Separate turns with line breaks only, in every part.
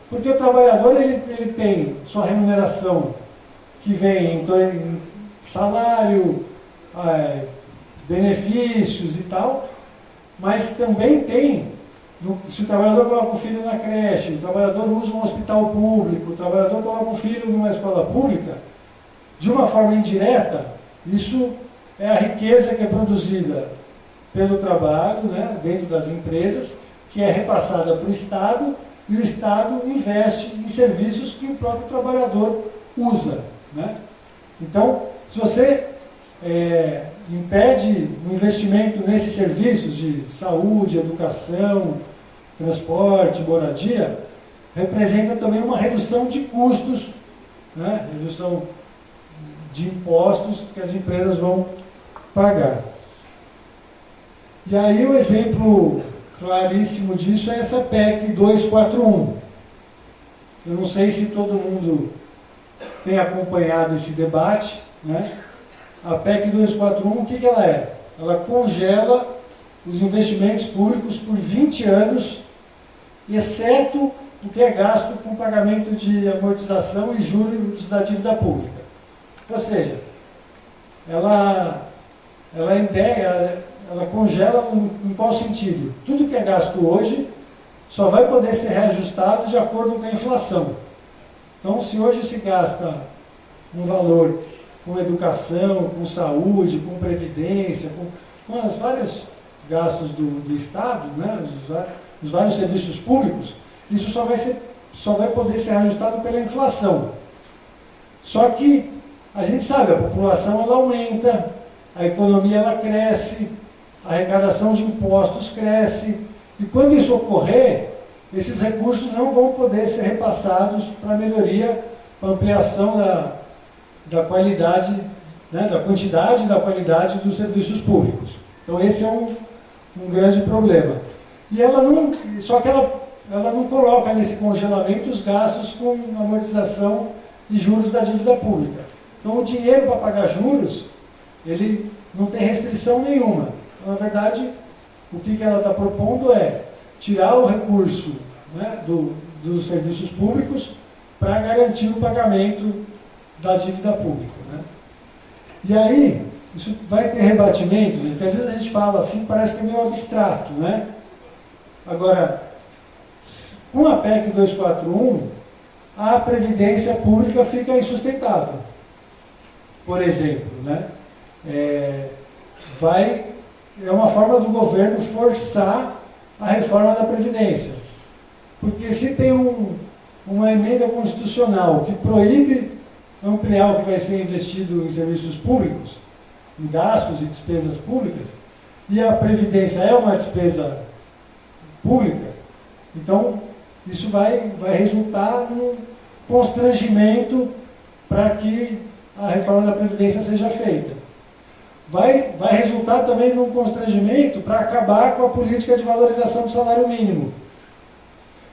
Porque o trabalhador ele tem sua remuneração que vem em salário, benefícios e tal, mas também tem, se o trabalhador coloca o filho na creche, o trabalhador usa um hospital público, o trabalhador coloca o filho numa escola pública, de uma forma indireta, isso é a riqueza que é produzida pelo trabalho, né, dentro das empresas, que é repassada para o Estado, e o Estado investe em serviços que o próprio trabalhador usa, né? Então, se você impede o investimento nesses serviços de saúde, educação, transporte, moradia, representa também uma redução de custos, né? Redução de impostos que as empresas vão pagar. E aí o exemplo claríssimo disso é essa PEC 241. Eu não sei se todo mundo tem acompanhado esse debate, né? A PEC 241, o que ela é? Ela congela os investimentos públicos por 20 anos, exceto o que é gasto com pagamento de amortização e juros da dívida pública. Ou seja, ela congela em qual sentido? Tudo que é gasto hoje só vai poder ser reajustado de acordo com a inflação. Então, se hoje se gasta um valor com educação, com saúde, com previdência, com os vários gastos do Estado, né, os vários serviços públicos, isso só vai poder ser reajustado pela inflação. Só que a gente sabe, a população ela aumenta, a economia ela cresce, a arrecadação de impostos cresce, e quando isso ocorrer, esses recursos não vão poder ser repassados para melhoria, para ampliação da qualidade, né, da quantidade e da qualidade dos serviços públicos. Então esse é um grande problema. E só que ela não coloca nesse congelamento os gastos com amortização e juros da dívida pública. Então o dinheiro para pagar juros, ele não tem restrição nenhuma. Então, na verdade, o que ela está propondo é tirar o recurso, né, dos serviços públicos para garantir o pagamento da dívida pública, né? E aí, isso vai ter rebatimento, gente, porque às vezes a gente fala assim, parece que é meio abstrato, né? Agora, com a PEC 241, a previdência pública fica insustentável. Por exemplo, né? É uma forma do governo forçar a reforma da Previdência. Porque se tem uma emenda constitucional que proíbe ampliar o que vai ser investido em serviços públicos, em gastos e despesas públicas, e a Previdência é uma despesa pública, então isso vai resultar num constrangimento para que a reforma da Previdência seja feita. Vai resultar também num constrangimento para acabar com a política de valorização do salário mínimo.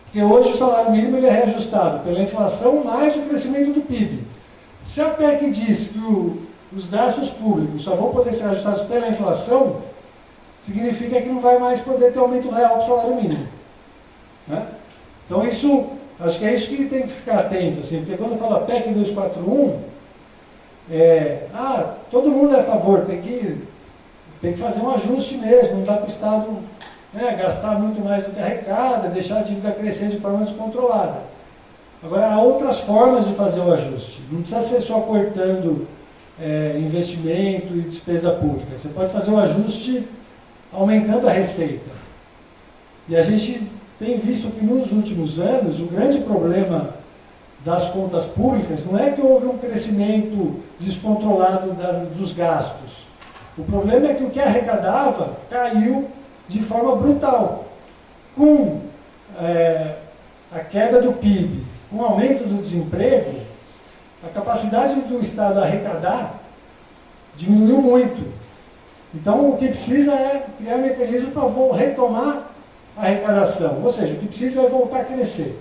Porque hoje o salário mínimo ele é reajustado pela inflação mais o crescimento do PIB. Se a PEC diz que os gastos públicos só vão poder ser ajustados pela inflação, significa que não vai mais poder ter aumento real do salário mínimo, né? Então isso, acho que é isso que tem que ficar atento, assim, porque quando fala PEC 241, todo mundo é a favor, tem que fazer um ajuste mesmo, não dá para o Estado, né, gastar muito mais do que arrecada, deixar a dívida crescer de forma descontrolada. Agora, há outras formas de fazer o ajuste. Não precisa ser só cortando investimento e despesa pública. Você pode fazer o ajuste aumentando a receita. E a gente tem visto que nos últimos anos, o grande problema das contas públicas não é que houve um crescimento descontrolado dos gastos. O problema é que o que arrecadava caiu de forma brutal. Com a queda do PIB, com o aumento do desemprego, a capacidade do Estado arrecadar diminuiu muito. Então, o que precisa é criar um mecanismo para retomar a arrecadação. Ou seja, o que precisa é voltar a crescer.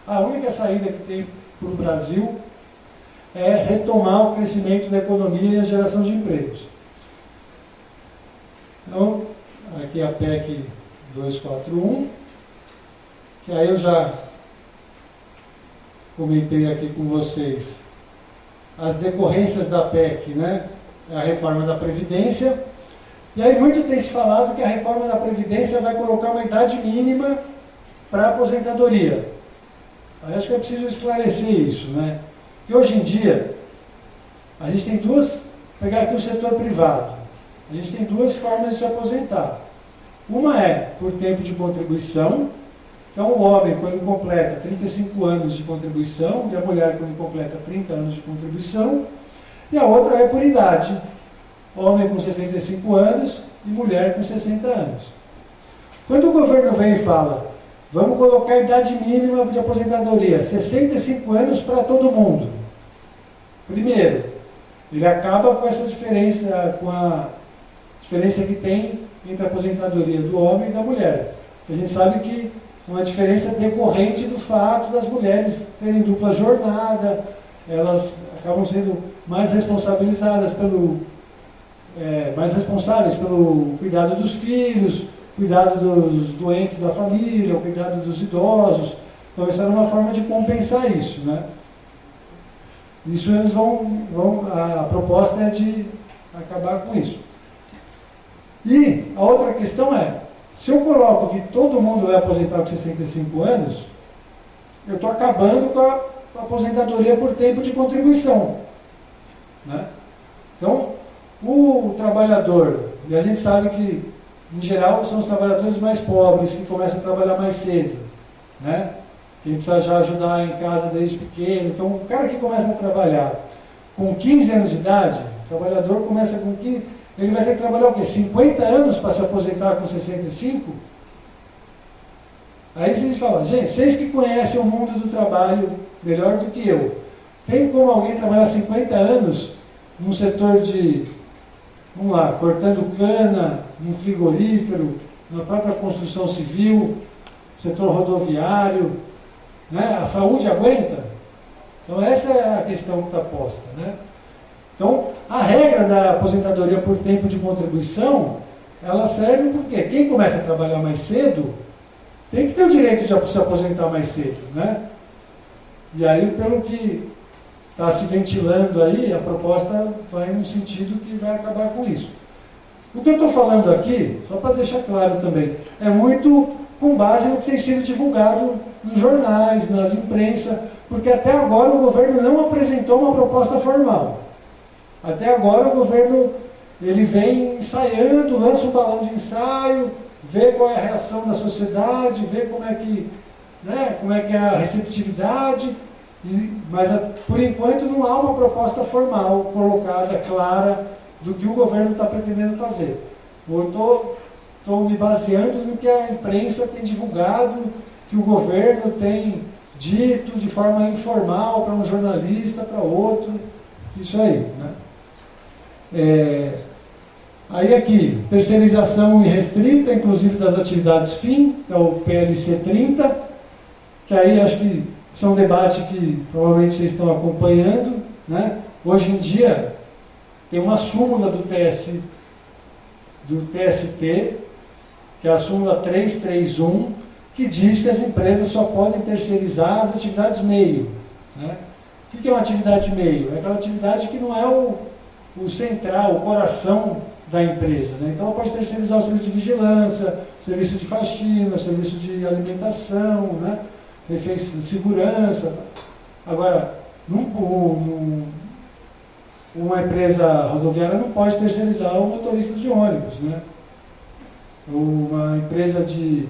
A única saída que tem para o Brasil é retomar o crescimento da economia e a geração de empregos. Então, aqui a PEC 241, que aí eu já comentei aqui com vocês, as decorrências da PEC, né? A reforma da Previdência. E aí muito tem se falado que a reforma da Previdência vai colocar uma idade mínima para a aposentadoria. Aí acho que é preciso esclarecer isso, né? Que hoje em dia, a gente tem pegar aqui o setor privado, a gente tem duas formas de se aposentar. Uma é por tempo de contribuição. Então, o homem, quando completa 35 anos de contribuição, e a mulher, quando completa 30 anos de contribuição, e a outra é por idade. Homem com 65 anos e mulher com 60 anos. Quando o governo vem e fala, vamos colocar a idade mínima de aposentadoria, 65 anos para todo mundo. Primeiro, ele acaba com essa diferença, com a diferença que tem entre a aposentadoria do homem e da mulher. A gente sabe que uma diferença decorrente do fato das mulheres terem dupla jornada, elas acabam sendo mais responsabilizadas mais responsáveis pelo cuidado dos filhos, cuidado dos doentes da família, o cuidado dos idosos. Então essa era uma forma de compensar isso, né? Isso eles a proposta é de acabar com isso. E a outra questão é, se eu coloco que todo mundo vai aposentar com 65 anos, eu estou acabando com a aposentadoria por tempo de contribuição, né? Então, o trabalhador, e a gente sabe que, em geral, são os trabalhadores mais pobres que começam a trabalhar mais cedo, né? Quem precisa já ajudar em casa desde pequeno. Então, o cara que começa a trabalhar com 15 anos de idade, o trabalhador começa com 15, ele vai ter que trabalhar o quê? 50 anos para se aposentar com 65? Aí vocês falam, gente, vocês que conhecem o mundo do trabalho melhor do que eu, tem como alguém trabalhar 50 anos num setor de, vamos lá, cortando cana, num frigorífero, na própria construção civil, setor rodoviário, né? A saúde aguenta? Então essa é a questão que está posta, né? Então, a regra da aposentadoria por tempo de contribuição, ela serve porque quem começa a trabalhar mais cedo tem que ter o direito de se aposentar mais cedo, né? E aí, pelo que está se ventilando aí, a proposta vai no sentido que vai acabar com isso. O que eu estou falando aqui, só para deixar claro também, é muito com base no que tem sido divulgado nos jornais, nas imprensas, porque até agora o governo não apresentou uma proposta formal. Até agora o governo ele vem ensaiando, lança um balão de ensaio, vê qual é a reação da sociedade, vê como é que é a receptividade, mas por enquanto não há uma proposta formal, colocada, clara, do que o governo está pretendendo fazer. Eu estou me baseando no que a imprensa tem divulgado, que o governo tem dito de forma informal para um jornalista, para outro, isso aí, né? Aí aqui, terceirização irrestrita, inclusive das atividades fim, que é o PLC 30, que aí acho que isso é um debate que provavelmente vocês estão acompanhando, né? Hoje em dia, tem uma súmula do TST, que é a súmula 331, que diz que as empresas só podem terceirizar as atividades meio, né? O que é uma atividade meio? É aquela atividade que não é o central, o coração da empresa, né? Então ela pode terceirizar o serviço de vigilância, serviço de faxina, serviço de alimentação, né? De segurança. Agora, uma empresa rodoviária não pode terceirizar o motorista de ônibus, né? Uma empresa de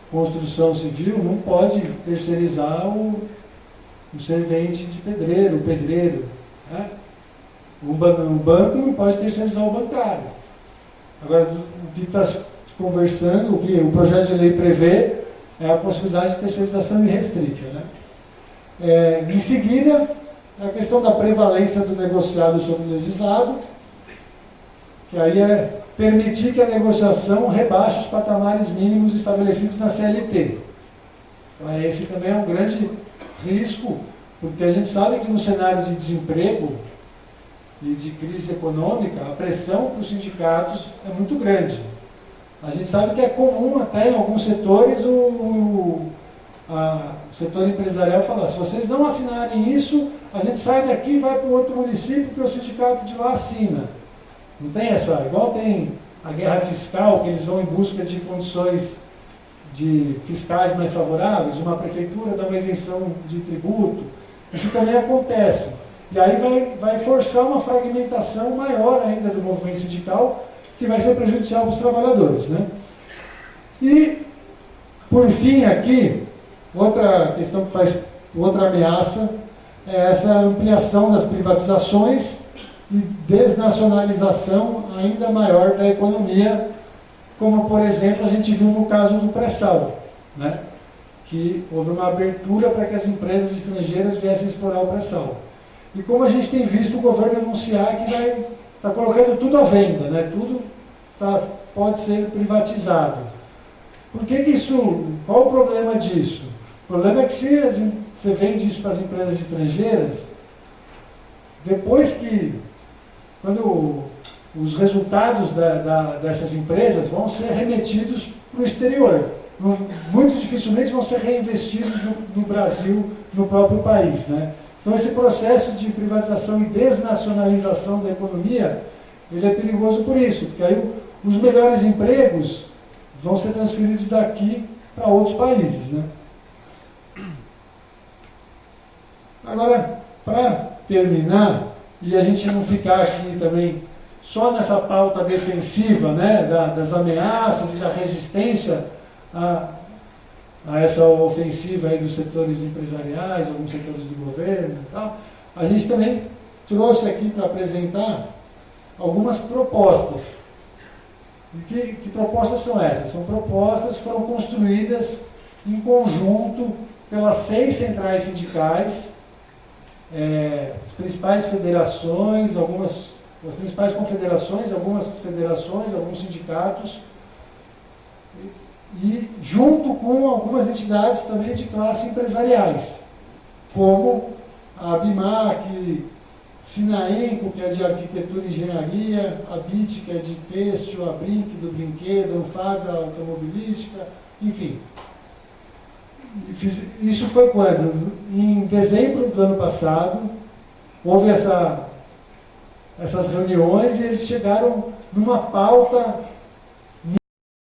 construção civil não pode terceirizar o servente de pedreiro, o pedreiro, né? O banco não pode terceirizar o bancário. Agora, o que está se conversando, o que o projeto de lei prevê, é a possibilidade de terceirização irrestrita, né? Em seguida, a questão da prevalência do negociado sobre o legislado, que aí é permitir que a negociação rebaixe os patamares mínimos estabelecidos na CLT. Então, esse também é um grande risco, porque a gente sabe que no cenário de desemprego e de crise econômica, a pressão para os sindicatos é muito grande. A gente sabe que é comum até em alguns setores o setor empresarial falar, se vocês não assinarem isso, a gente sai daqui e vai para o outro município que o sindicato de lá assina. Não tem essa, igual tem a guerra fiscal, que eles vão em busca de condições de fiscais mais favoráveis, uma prefeitura dá uma isenção de tributo, isso também acontece. E aí vai forçar uma fragmentação maior ainda do movimento sindical, que vai ser prejudicial para os trabalhadores, né? E, por fim, aqui, outra questão que faz, outra ameaça, é essa ampliação das privatizações e desnacionalização ainda maior da economia, como, por exemplo, a gente viu no caso do pré-sal, né? Que houve uma abertura para que as empresas estrangeiras viessem explorar o pré-sal. E como a gente tem visto o governo anunciar que está colocando tudo à venda, né? Tudo pode ser privatizado. Por que isso? Qual o problema disso? O problema é que se você vende isso para as empresas estrangeiras, depois que, quando os resultados dessas empresas vão ser remetidos para o exterior, muito dificilmente vão ser reinvestidos no Brasil, no próprio país, né? Então esse processo de privatização e desnacionalização da economia, ele é perigoso por isso, porque aí os melhores empregos vão ser transferidos daqui para outros países, né? Agora, para terminar, e a gente não ficar aqui também só nessa pauta defensiva, né, das ameaças e da resistência a essa ofensiva aí dos setores empresariais, alguns setores do governo e tal, a gente também trouxe aqui para apresentar algumas propostas. E que propostas são essas? São propostas que foram construídas em conjunto pelas 6 centrais sindicais, as principais federações, as principais confederações, algumas federações, alguns sindicatos, e junto com algumas entidades também de classe empresariais, como a ABIMAC, Sinaenco, que é de arquitetura e engenharia, a BIT, que é de têxtil, a Brinc, do brinquedo, a Anfávia, automobilística, enfim. Isso foi quando? Em dezembro do ano passado, houve essas reuniões e eles chegaram numa pauta